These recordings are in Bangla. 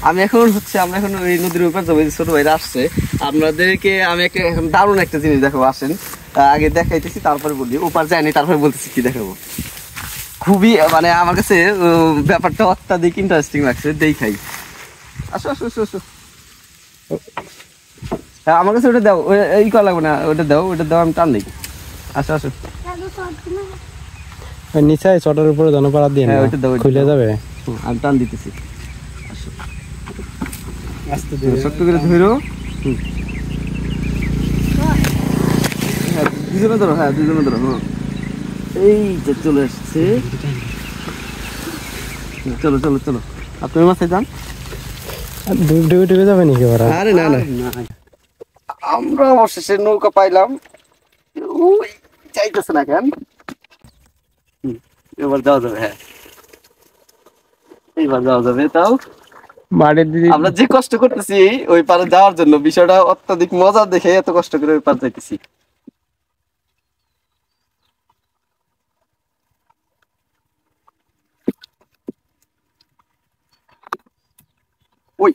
আমি এখন হচ্ছে আমরা এখন ওই নদীর উপর যাবো, ছোট ভাইরা আসছে। আপনাদেরকে আমি একটা এখন দারুণ একটা জিনিস দেখাবো, আসেন আগে দেখাইতেছি তারপরে বলি। ওপার যায়নি তারপরে বলতেছি কি দেখাবো। খুবই মানে আমার কাছে ব্যাপারটা অত্যাধিক ইন্টারেস্টিং লাগছে, দেখাই। আসো আসো আসো আসো। হ্যাঁ আমার কাছে ওটা দাও, এই করা লাগবে না, ওটা দাও, ওটা দাও, আমি টান দিই। আসো আসো। নিচে চটার উপরে জনপাড়া দিয়ে খুলে যাবে, আমি টান দিতেছি। আস্তে ধীরে শক্ত করে ধরো। হ্যাঁ দুজনে ধরো, হ্যাঁ দুজনে ধরো। হ্যাঁ এই যে চলে আসছে। চলো চলো চলো, আপনার মাথায় যান। ডুবে ডুবে যাবে নাকি ওরা? আরে না না, আমরা অবশেষে নৌকা পাইলাম। ওই চাইতেছে না কেন, এবার যাওয়া যাবে। হ্যাঁ এইবার যাওয়া যাবে। তাও আমরা যে কষ্ট করতেছি ওই পারে যাওয়ার জন্য, বিষয়টা অত্যাধিক মজা দেখে এত কষ্ট করে ওই পার যাইতেছি। ওই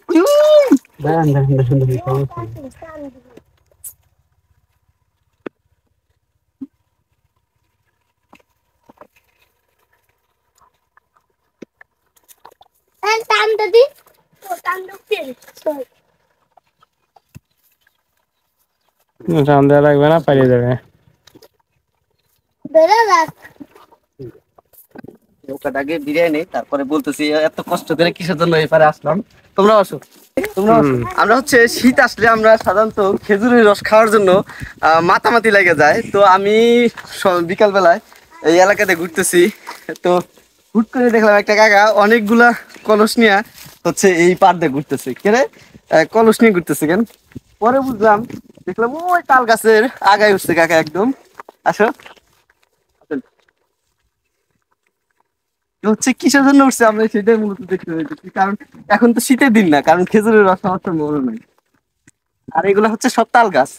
লাগবে না, পালিয়ে যাবে। নৌকাটাকে বিরিয়ানি তারপরে বলতেছি এত কষ্ট করে কিসের জন্য এপারে আসলাম। তোমরা আসো, তোমরা আসো। আমরা হচ্ছে শীত আসলে আমরা সাধারণত খেজুরের রস খাওয়ার জন্য মাতামাতি লেগে যায়। তো আমি বিকাল বেলায় এই এলাকাতে ঘুরতেছি, তো হুট করে দেখলাম একটা কাকা অনেকগুলা কলস নিয়ে হচ্ছে এই পার দিয়ে ঘুরতেছে। কেরে কলস নিয়ে ঘুরতেছে কেন? পরে বুঝলাম, দেখলাম ওই তাল গাছের আগায় উঠছে কাকা একদম। আসো, হচ্ছে কিসের জন্য উঠছে আমরা সেটাই মূলত দেখতে পেয়েছি। কারণ এখন তো শীতের দিন না, কারণ খেজুরের রস আমার তো মনে নাই। আর এগুলো হচ্ছে সব তাল গাছ।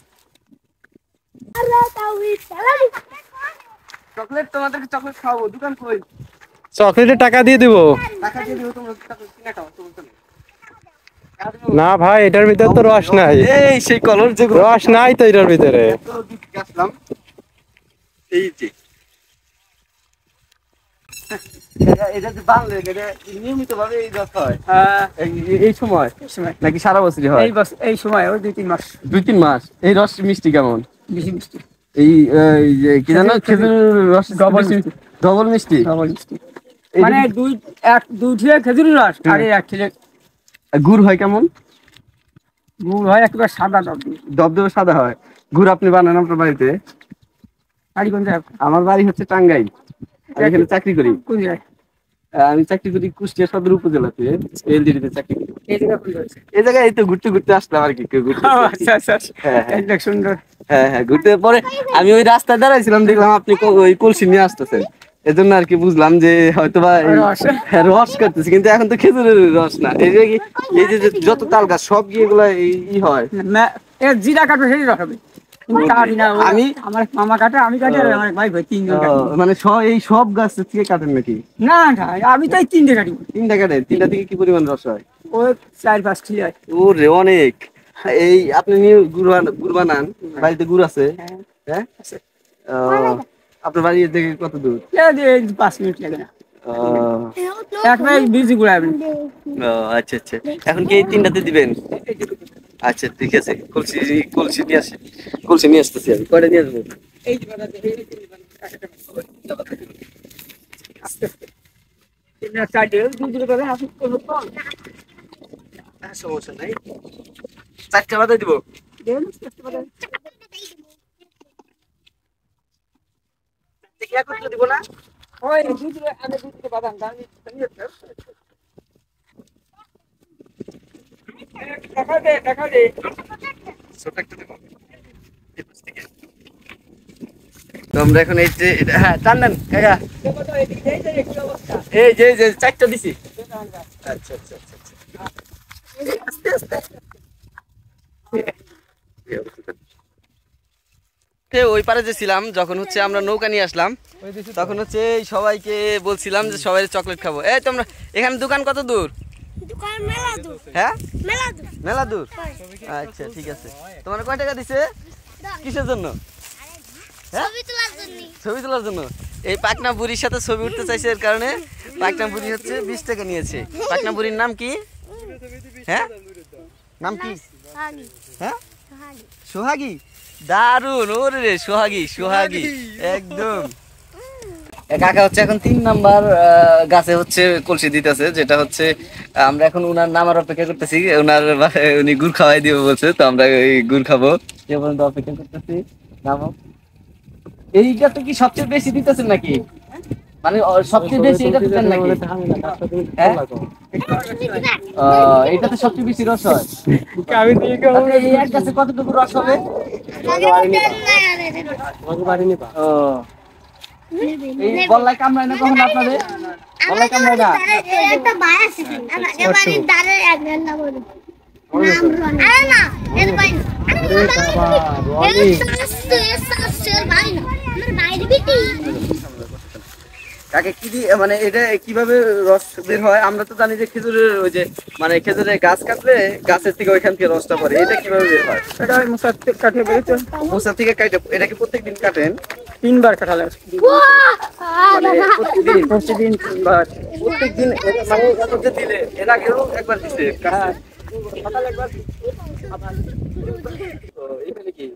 চকলেট, তোমাদেরকে চকলেট খাওয়াবো, দোকান কই? চকলেটের টাকা দিয়ে দিব। টাকা দিয়ে দিবো, তোমরা চকলেট কিনে খাও, সমস্যা নেই। না ভাই, এটার ভিতরে তো রস নাই। এই সেই কলর যে রস নাই তো এটার ভিতরে। আসলাম এই যে এটা যে বাংলা নিয়মিত ভাবে এই রস হয় এই সময় নাকি সারা বছরই হয়? এই সময় ওই 2-3 মাস। 2-3 মাস। এই রস মিষ্টি কেমন? বেশি মিষ্টি। এই যে কি জানো, খেজুর রস ডবল মিষ্টি। ডবল মিষ্টি, ডবল মিষ্টি মানে দুই ঠিলে খেজুরের রস আর 1 ঠিলে গুড় হয় কেমন? গুড় হয় একেবারে সাদা দবদবে সাদা হয়। গুড় আপনি বানান আপনার বাড়িতে? বাড়ি কোন জায়গায়? আমার বাড়ি হচ্ছে টাঙ্গাইল, আমি এখানে চাকরি করি। কোন জায়গায়? আমি চাকরি করি কুষ্টিয়া সদর উপজেলাতে, এলজিডিতে চাকরি করি। এই জায়গা কোন জায়গায়? এই জায়গায় এই তো ঘুরতে ঘুরতে আসলাম আর কি। আচ্ছা আচ্ছা, হ্যাঁ সুন্দর। হ্যাঁ হ্যাঁ, ঘুরতে পরে আমি ওই রাস্তায় দাঁড়াইছিলাম, দেখলাম আপনি ওই কলসি নিয়ে আসতেছেন, এজন্য আর কি বুঝলাম যে হয়তো বা রস করতেছি। কিন্তু এখন তো খেজুরের রস না। এই যে এই যে যত তাল গাছ সব কি এগুলা ই হয় না? জিরা কাটবে সেই রস হবে। আমি আমার মামা কাটে, আমি কাটে, আর আমার ভাই ভাই 3 জন কাটে। মানে এই সব গাছ থেকে কাটেন নাকি? না না, আমি তো এই 3টে কাটি। 3টা কাটেন? 3টা থেকে কি পরিমাণ রস হয়? ওই 4-5 ঠিলে হয়। ওরে অনেক। এই আপনি নিয়ে গুড় বানান, বাড়িতে গুড় আছে? হ্যাঁ, আপনার বাড়ি থেকে কত দূর? 5 মিনিট লাগে না। একবারে বিজি ঘুরাবেন। আচ্ছা আচ্ছা, এখন কি এই 3টাতে দিবেন? আচ্ছা ঠিক আছে, কলসি নিয়ে আসি, কলসি নিয়ে আসতেছি। আমি কয়টা নিয়ে আসবো? এই যে বাদা এই আস্তে আস্তে 3-4 দুই করে আসি করব তো। সমস্যা নাই, 4টা বাদে দিব। দেন আস্তে বাদা দেখি এক করে দিব না। ওই দুই আগে দুই বাদাম দামি টাকা দে ছোট একটা দেব। তো আমরা এখন এই যে হ্যাঁ টান দেন কাকা, এই যে 4টা দিছি। আচ্ছা আচ্ছা আচ্ছা আস্তে আস্তে। ওই পারে যে ছিলাম যখন হচ্ছে আমরা নৌকা নিয়ে আসলাম, তখন হচ্ছে সবাইকে বলছিলাম যে সবাই চকলেট খাবো। এই তোমরা এখানে দোকান কত দূর? হ্যাঁ মেলা দূর। আচ্ছা ঠিক আছে, তোমার কয় টাকা দিছে কিসের জন্য? ছবি তোলার জন্য। এই পাকনা বুড়ির সাথে ছবি উঠতে চাইছে, এর কারণে পাকনা বুড়ি হচ্ছে 20 টাকা নিয়েছে। পাকনা বুড়ির নাম কি? হ্যাঁ নাম কি? হ্যাঁ সোহাগী। দারুন, ওরে রে সোহাগী সোহাগী একদম। কাকা হচ্ছে এখন 3 নাম্বার গাছে হচ্ছে কলসি দিতেছে, যেটা হচ্ছে আমরা এখন উনার নামার অপেক্ষা করতেছি। উনি গুড় খাওয়াই দিব বলছে, তো আমরা এই গুড় খাবো এ পর্যন্ত অপেক্ষা করতেছি। নামো। এইটাতে কি সবচেয়ে বেশি দিতেছেন নাকি? মানে সবচেয়ে বেশি এটা দিতেন নাকি? হ্যাঁ? এটাতে সবচেয়ে বেশি রস হয়। এই এক গাছে কতটুকু রস হবে? এই বল্লাই কামড়ায় না কখন আপনাদের? বল্লাই কামড়ায় না? একটা ভাই আছে এবারে দাঁড়ে এক ঘন্টা বলে আরে না এর ভাই কাকে কি দিয়ে মানে এটা কিভাবে রস বের হয়? আমরা তো জানি যে খেজুরের ওই যে মানে খেজুরের গাছ কাটলে গাছের থেকে ওইখান থেকে রসটা পড়ে, এটা কিভাবে বের হয়? এটা মশা কাটে বেরোচ্ছে। মোচা থেকে কাটে। এটা কি প্রত্যেকদিন কাটেন? 3 বার কাটালে প্রতিদিন 3 বার। প্রত্যেকদিন মানে এত যে দিলে এর আগেও একবার দিছে কাটছে। সকালে একবার তো এখানে কি?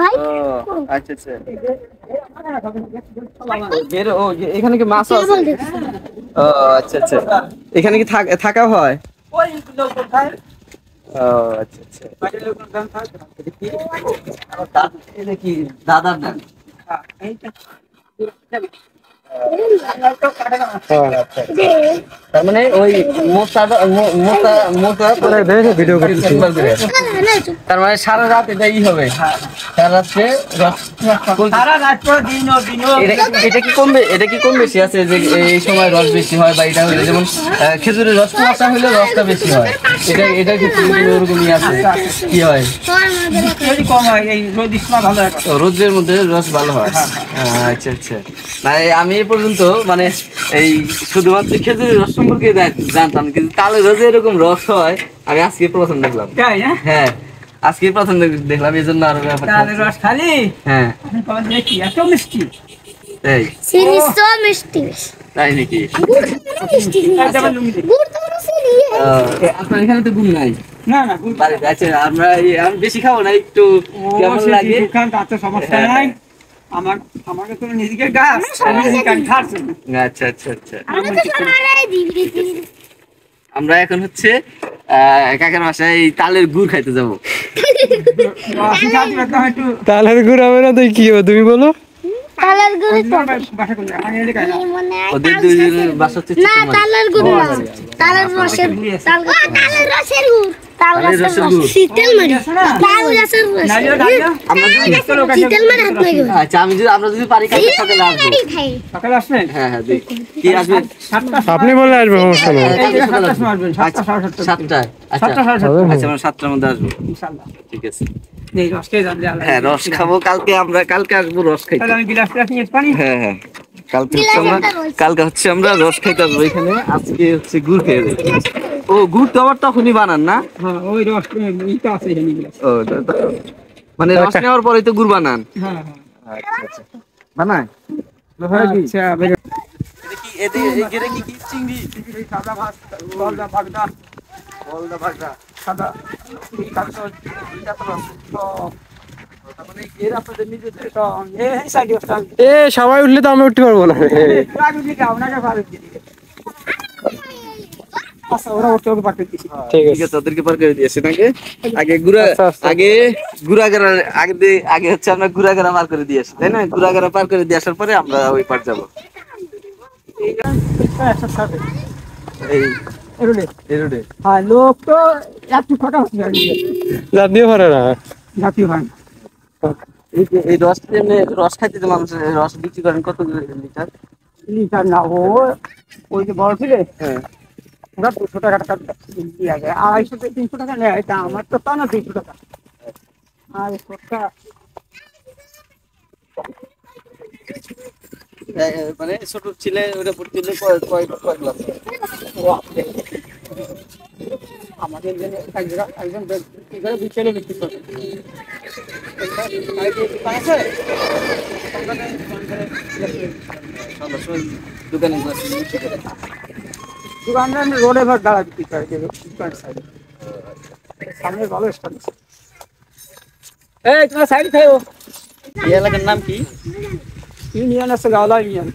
ভাই ও আচ্ছা আচ্ছা। বের ও এখানে কি মাছ আছে? ও আচ্ছা আচ্ছা। এখানে কি থাকা হয়? ওই লোক কোথায় ও আচ্ছা আচ্ছা। বাইরে লোক দাম থাকে এটা কি দাদার ডান? এইটা তার মানে ওই ভিডিও করতেছি। তার মানে সারা রাত এটাই হবে, সারা রাত্রে সারা রাত করে দিনও এটা কি কমবে? এটা কি কম বেশি আছে যে এই সময় রস বেশি হয় বা এটা হলে যেমন খেজুরের রস কুয়াশা হলে রসটা বেশি হয়, এটা কি ওরকমই আছে? কি হয়? যদি কম হয় এই রোদ সময় ভালো হয়। রোদের মধ্যে রস ভালো হয়। আচ্ছা আচ্ছা। না আমি এই পর্যন্ত মানে এই শুধুমাত্র খেজুরের রস সম্পর্কে জানতাম, কিন্তু তালের রসে এরকম রস হয় আমি আজকে প্রথম দেখলাম। তাই না? হ্যাঁ আজকে প্রথম দেখলাম, এই জন্য আরো ব্যাপারটা। তাহলে রস খালি হ্যাঁ কখন দেখি এত মিষ্টি। এই চিনি তো মিষ্টি তাই নাকি? মিষ্টি গুড় তো চিনি আপনার এখানে তো গুড় নাই? না না গুড় বাড়িতে আছে। আমি বেশি খাবো না, একটু কেমন লাগে। তাতে সমস্যা নাই। আমাকে তো নিজেকে গাছ আমি নিজেকে খাচ্ছি। আচ্ছা আচ্ছা আচ্ছা। আমি তো সরাই দিবি আমরা এখন হচ্ছে কাকার বাসায় এই তালের গুড় খাইতে যাবো। একটু তাহলে ঘুরাবে না তো কি হবে তুমি বলো? তালের গুড় তো বাসা করলে আমার এলাকায় না। মনে হয় ওদের দুইজনের বাসা হচ্ছে না চিতলমারি। তালের গুড় না তালের রসের তালের রসের গুড় তাল তালের গাছের রসের রস গুড়। শীতল মারি তাল গাছের রস নারিয়েল গাছ না? আমরা যদি শীতল মারি হাত লাগে আচ্ছা আমরা যদি পারি কালকে সকালে আসবো। খাই সকালে আসবেন? হ্যাঁ হ্যাঁ দেখ কি আসবেন? 7টা আপনি বলে আসবে সমস্যা নেই। এই যে 7টার সময় আসবেন, 7টা সাড়ে 7টা। 7টায়। আচ্ছা 7টা সাড়ে 7টা আচ্ছা আমরা 7টার মধ্যে আসবো। ইনশাআল্লাহ। ঠিক আছে। এই রস খেয়ে যান যে হ্যাঁ রস খাবো কালকে, আমরা কালকে আসবো রস খাইতে। তাহলে আমি গিলাস নিয়ে পানি। হ্যাঁ হ্যাঁ কালকে হচ্ছে আমরা রস খাইতে আসবো এখানে, আজকে হচ্ছে গুড় খেয়ে যাই। ও গুড় তো আবার তখনই বানান না? হ্যাঁ ওই রস ইটা আছে এখানে গিলাস। ও মানে রস নেওয়ার পরেই তো গুড় বানান? হ্যাঁ হ্যাঁ আচ্ছা আচ্ছা। বানায়? আচ্ছা বের এটা কি এর কি চিংড়ি? এই সাদা ভাত বলদা ভাগদা বলদা ভাগদা। সাদা তারপর এটা তো মানে এর আপনাদের নিজেদের তো এই সাইডে ওটা এ সবাই উঠলে তো আমি উঠতে পারবো না। রাগু দিকে আপনাকে ভালো দিকে আচ্ছা ওরা উঠতে হবে পাঠিয়ে দিছি। ঠিক ঠিক আছে। আছে ওদেরকে পার করে দিয়েছেন আগে গুড়া আচ্ছা, আচ্ছা। আগে গুড়াগাড়া আগে হচ্ছে আমরা গুড়াগাড়া পার করে দিয়ে আসি, তাই না? গুড়াগাড়া পার করে দিয়ে আসার পরে আমরা ওই পার যাবো। একটা সাথে এই এরুলে রোডে হ্যাঁ লোক তো একটু ফাটা হচ্ছে জাতীয় পারে না। জাতীয় হয় এই রস এমনি রস খাইতে তো মানুষ রস বিক্রি করেন কত লিটার? লিটার না ও ওই যে বড় ছিলে হ্যাঁ ওরা 200 টাকা দিয়ে যায় 250 থেকে 300 টাকা নেয় তা আমার তো তা না 200 টাকা আর সবটা মানে ছোট ছিলে ওটা পড়তে হলে কয় কয় কয় ক্লাস? আমাদের যে একজন কি করে বিকেলে বিক্রি করে আছে দোকানে দোকানটা রোডে ভাগ দাঁড়া বিক্রি করে দোকান সাইডে সামনে ভালো স্টল আছে। এই তোমার সাইড খাও। এই এলাকার নাম কি? ইউনিয়ন আছে গাওলা ইউনিয়ন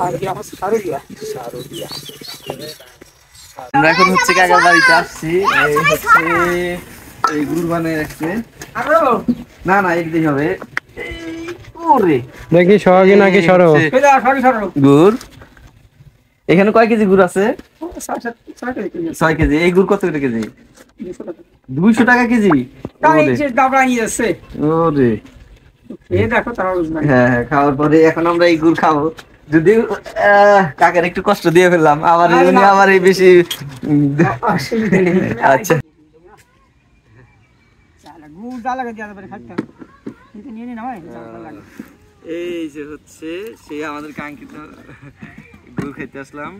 আর কি আমার সারুলিয়া। আমরা এখন হচ্ছে কাকার বাড়িতে আসছি। এই হচ্ছে এই গুড় বানিয়ে রাখছে। না না একদিন হবে। ওরে দেখি সহগে নাকি সরো। এই যা সরি সরো গুড় এখানে কয় কেজি গুড় আছে? 6 কেজি। এই গুড় কত করে কেজি? 200 টাকা কেজি। তাই যে দাবড়া নিয়ে যাচ্ছে ওরে এই দেখো তারা বুঝবেন। হ্যাঁ হ্যাঁ খাওয়ার পরে এখন আমরা এই গুড় খাবো। যদি কাকার একটু কষ্ট দিয়ে ফেললাম আবার আবার এই বেশি আচ্ছা গুড় যা লাগে দিয়ে দেবেন খাইতে কিন্তু নিয়ে নি না ভাই লাগে। এই যে হচ্ছে সেই আমাদের কাঙ্ক্ষিত গুড় খেতে আসলাম।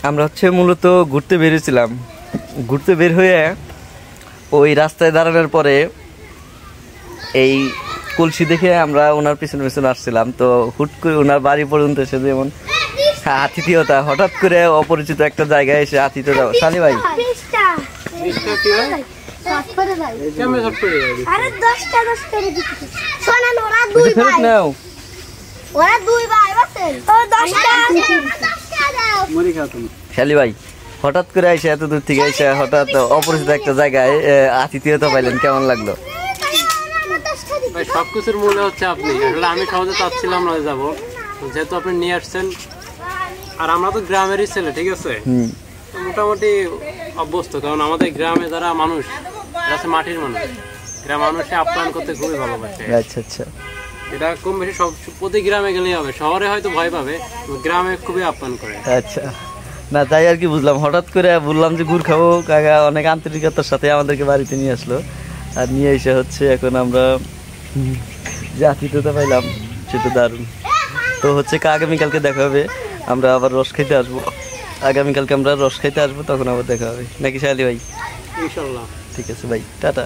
আমরা হচ্ছে মূলত ঘুরতে বেরিয়েছিলাম। ঘুরতে বের হয়ে ওই রাস্তায় দাঁড়ানোর পরে এই কলসি দেখে আমরা ওনার পিছনে পিছনে আসছিলাম। তো হুট করে ওনার বাড়ি পর্যন্ত এসে যেমন আতিথেয়তা, হঠাৎ করে অপরিচিত একটা জায়গায় এসে আতিথ্য দাও। সানি ভাই আরে 10টা 10 করে দিচ্ছি শোনেন ওরা দুই ফেরত ভাই নাও। ওরা দুই ভাই আছে ও 10টা দাও মরি খাও তুমি শালি ভাই হঠাৎ করে এসে এত দূর থেকে এসে হঠাৎ অপরিচিত একটা জায়গায় আতিথেয়তা পাইলেন, কেমন লাগলো? ভাই সবকিছুর মূল্য হচ্ছে আপনি। আসলে আমি সহজে চাচ্ছিলাম না যাবো, যেহেতু আপনি নিয়ে আসছেন। আর আমরা তো গ্রামেরই ছেলে, ঠিক আছে, তো মোটামুটি অভ্যস্ত। কারণ আমাদের গ্রামে যারা মানুষ, এরা হচ্ছে মাটির মানুষ, এরা মানুষে আপ্যায়ন করতে খুবই ভালোবাসে। আচ্ছা আচ্ছা এটা কম বেশি সব প্রতি গ্রামে গেলেই হবে। শহরে হয়তো ভয় পাবে, গ্রামে খুবই আপ্যায়ন করে। আচ্ছা না তাই আর কি বুঝলাম। হঠাৎ করে বললাম যে গুড় খাবো, কাকা অনেক আন্তরিকতার সাথে আমাদেরকে বাড়িতে নিয়ে আসলো। আর নিয়ে এসে হচ্ছে এখন আমরা যে আতিথ্যতা পাইলাম সেটা দারুণ। তো হচ্ছে আগামীকালকে দেখা হবে, আমরা আবার রস খাইতে আসবো। আগামীকালকে আমরা রস খাইতে আসবো, তখন আবার দেখা হবে নাকি শালি ভাই? ইনশাল্লাহ। ঠিক আছে ভাই, টাটা।